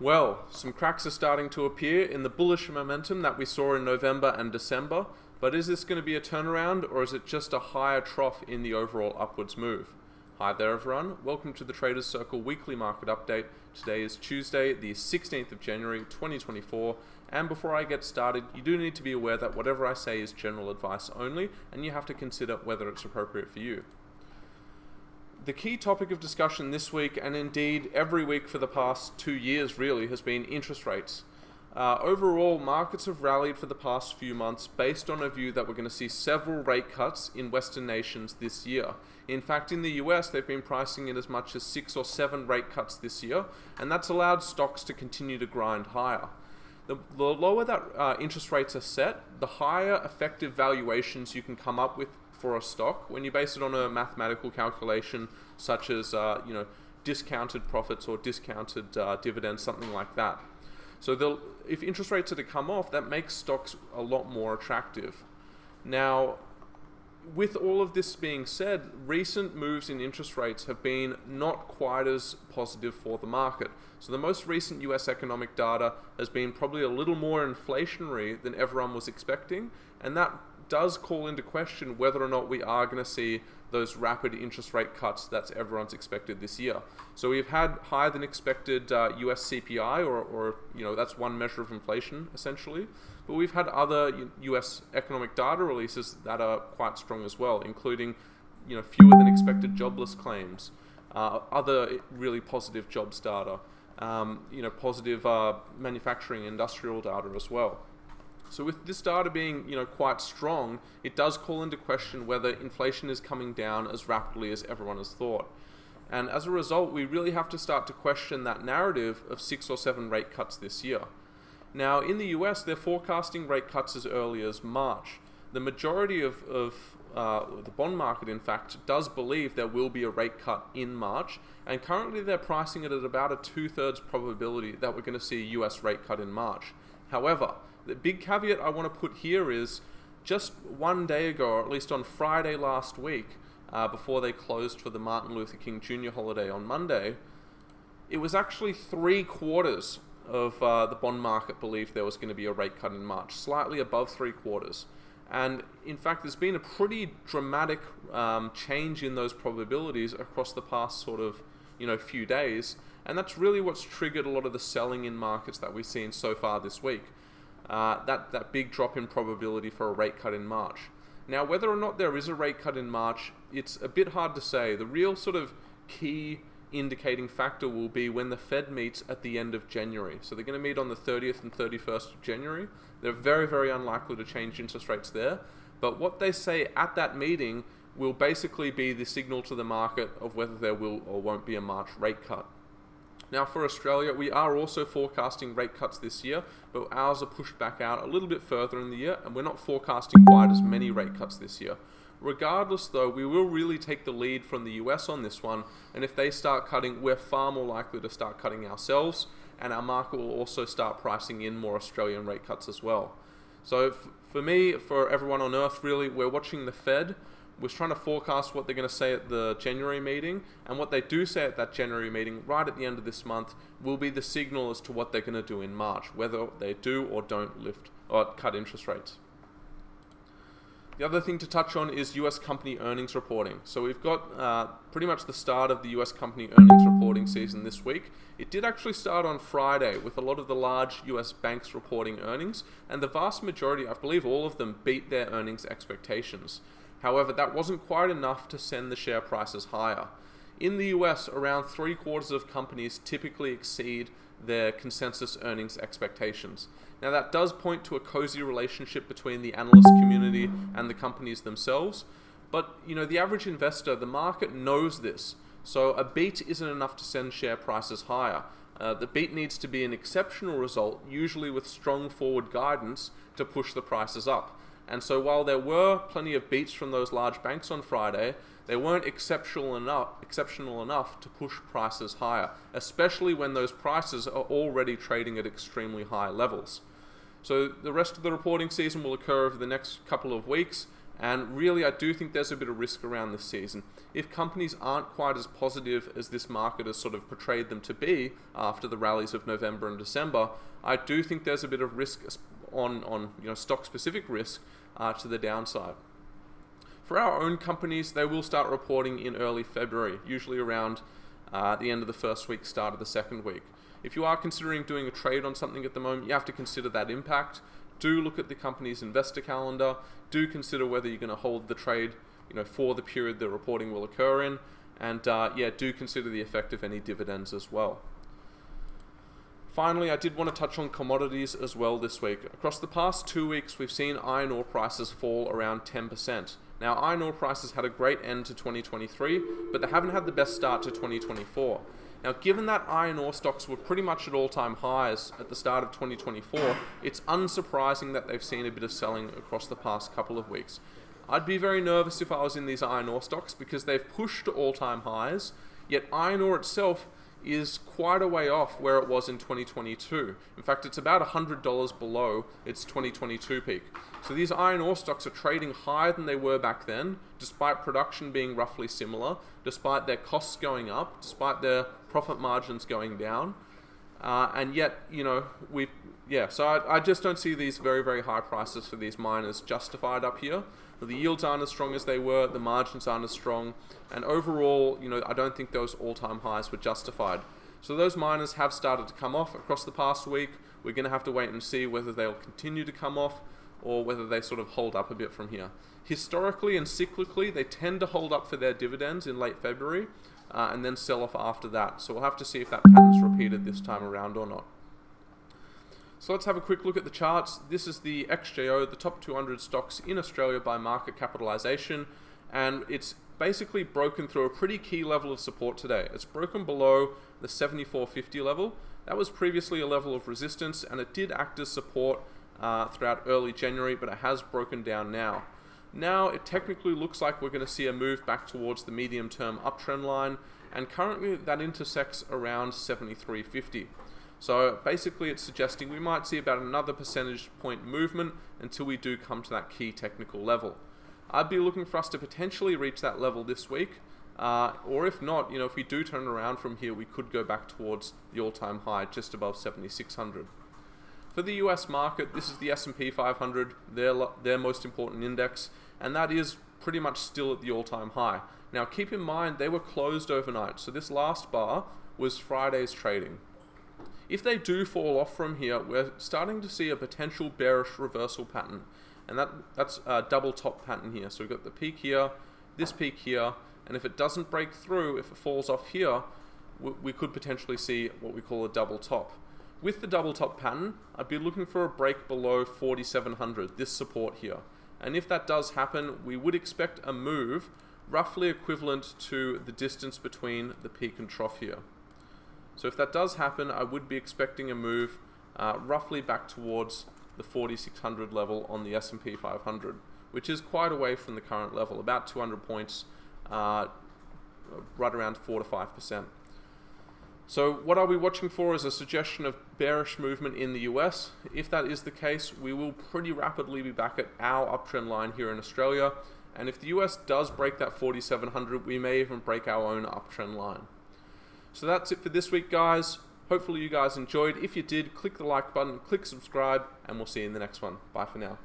Well, some cracks are starting to appear in the bullish momentum that we saw in November and December, but is this going to be a turnaround or is it just a higher trough in the overall upwards move? Hi there everyone, welcome to the Traders Circle weekly market update. Today is Tuesday, the 16th of January 2024, and before I get started, you do need to be aware that whatever I say is general advice only, and you have to consider whether it's appropriate for you. The key topic of discussion this week, and indeed every week for the past 2 years really, has been interest rates. Overall, markets have rallied for the past few months based on a view that we're going to see several rate cuts in Western nations this year. In fact, in the US, they've been pricing in as much as 6 or 7 rate cuts this year, and that's allowed stocks to continue to grind higher. The lower that interest rates are set, the higher effective valuations you can come up with for a stock when you base it on a mathematical calculation such as discounted profits or discounted dividends, something like that. So if interest rates are to come off, that makes stocks a lot more attractive. Now, with all of this being said, recent moves in interest rates have been not quite as positive for the market. So the most recent US economic data has been probably a little more inflationary than everyone was expecting, and that does call into question whether or not we are going to see those rapid interest rate cuts that everyone's expected this year. So we've had higher than expected US CPI, or that's one measure of inflation essentially, but we've had other US economic data releases that are quite strong as well, including fewer than expected jobless claims, other really positive jobs data, positive manufacturing industrial data as well. So with this data being quite strong, it does call into question whether inflation is coming down as rapidly as everyone has thought. And as a result, we really have to start to question that narrative of 6 or 7 rate cuts this year. Now, in the US, they're forecasting rate cuts as early as March. The majority of the bond market, in fact, does believe there will be a rate cut in March, and currently they're pricing it at about a 2/3 probability that we're going to see a US rate cut in March. However, the big caveat I want to put here is just one day ago, or at least on Friday last week, before they closed for the Martin Luther King Jr. holiday on Monday, it was actually 3/4 of the bond market believed there was going to be a rate cut in March, slightly above 3/4. And in fact, there's been a pretty dramatic change in those probabilities across the past few days, and that's really what's triggered a lot of the selling in markets that we've seen so far this week. That big drop in probability for a rate cut in March. Now, whether or not there is a rate cut in March, it's a bit hard to say. The real key indicating factor will be when the Fed meets at the end of January. So they're going to meet on the 30th and 31st of January. They're very, very unlikely to change interest rates there. But what they say at that meeting will basically be the signal to the market of whether there will or won't be a March rate cut. Now for Australia, we are also forecasting rate cuts this year, but ours are pushed back out a little bit further in the year, and we're not forecasting quite as many rate cuts this year. Regardless though, we will really take the lead from the US on this one, and if they start cutting, we're far more likely to start cutting ourselves, and our market will also start pricing in more Australian rate cuts as well. So for me, for everyone on earth really, we're watching the Fed. We're trying to forecast what they're going to say at the January meeting, and what they do say at that January meeting right at the end of this month will be the signal as to what they're going to do in March, whether they do or don't lift or cut interest rates. The other thing to touch on is US company earnings reporting. So we've got pretty much the start of the US company earnings reporting season this week. It did actually start on Friday with a lot of the large US banks reporting earnings, and the vast majority, I believe all of them, beat their earnings expectations. However, that wasn't quite enough to send the share prices higher. In the US, around 3/4 of companies typically exceed their consensus earnings expectations. Now that does point to a cozy relationship between the analyst community and the companies themselves, but the average investor, the market knows this. So a beat isn't enough to send share prices higher. The beat needs to be an exceptional result, usually with strong forward guidance to push the prices up. And so while there were plenty of beats from those large banks on Friday, they weren't exceptional enough to push prices higher, especially when those prices are already trading at extremely high levels. So the rest of the reporting season will occur over the next couple of weeks, And really, I do think there's a bit of risk around this season. If companies aren't quite as positive as this market has sort of portrayed them to be after the rallies of November and December, I do think there's a bit of risk on stock-specific risk to the downside. For our own companies, they will start reporting in early February, usually around the end of the first week, start of the second week. If you are considering doing a trade on something at the moment, you have to consider that impact. Do look at the company's investor calendar. Do consider whether you're going to hold the trade, for the period the reporting will occur in, and do consider the effect of any dividends as well. Finally, I did want to touch on commodities as well this week. Across the past 2 weeks, we've seen iron ore prices fall around 10%. Now, iron ore prices had a great end to 2023, but they haven't had the best start to 2024. Now, given that iron ore stocks were pretty much at all-time highs at the start of 2024, it's unsurprising that they've seen a bit of selling across the past couple of weeks. I'd be very nervous if I was in these iron ore stocks because they've pushed to all-time highs, yet iron ore itself is quite a way off where it was in 2022. In fact, it's about $100 below its 2022 peak. So these iron ore stocks are trading higher than they were back then, despite production being roughly similar, despite their costs going up, despite their profit margins going down. And yet, so I just don't see these very, very high prices for these miners justified up here. The yields aren't as strong as they were, the margins aren't as strong, and overall, I don't think those all-time highs were justified. So those miners have started to come off across the past week. We're going to have to wait and see whether they'll continue to come off or whether they sort of hold up a bit from here. Historically and cyclically, they tend to hold up for their dividends in late February and then sell off after that. So we'll have to see if that pattern's repeated this time around or not. So let's have a quick look at the charts. This is the XJO, the top 200 stocks in Australia by market capitalization, and it's basically broken through a pretty key level of support today. It's broken below the 74.50 level. That was previously a level of resistance, and it did act as support throughout early January, but it has broken down now. Now it technically looks like we're going to see a move back towards the medium-term uptrend line, and currently that intersects around 73.50. So basically it's suggesting we might see about another percentage point movement until we do come to that key technical level. I'd be looking for us to potentially reach that level this week, or if not, if we do turn around from here, we could go back towards the all-time high just above 7,600. For the US market, this is the S&P 500, their most important index, and that is pretty much still at the all-time high. Now keep in mind they were closed overnight, so this last bar was Friday's trading. If they do fall off from here, we're starting to see a potential bearish reversal pattern, and that's a double top pattern here. So we've got the peak here, this peak here, and if it doesn't break through, if it falls off here, we could potentially see what we call a double top. With the double top pattern, I'd be looking for a break below 4,700, this support here. And if that does happen, we would expect a move roughly equivalent to the distance between the peak and trough here. So if that does happen, I would be expecting a move roughly back towards the 4,600 level on the S&P 500, which is quite away from the current level, about 200 points, right around 4 to 5%. So what are we watching for is a suggestion of bearish movement in the US. If that is the case, we will pretty rapidly be back at our uptrend line here in Australia. And if the US does break that 4,700, we may even break our own uptrend line. So that's it for this week, guys. Hopefully you guys enjoyed. If you did, click the like button, click subscribe, and we'll see you in the next one. Bye for now.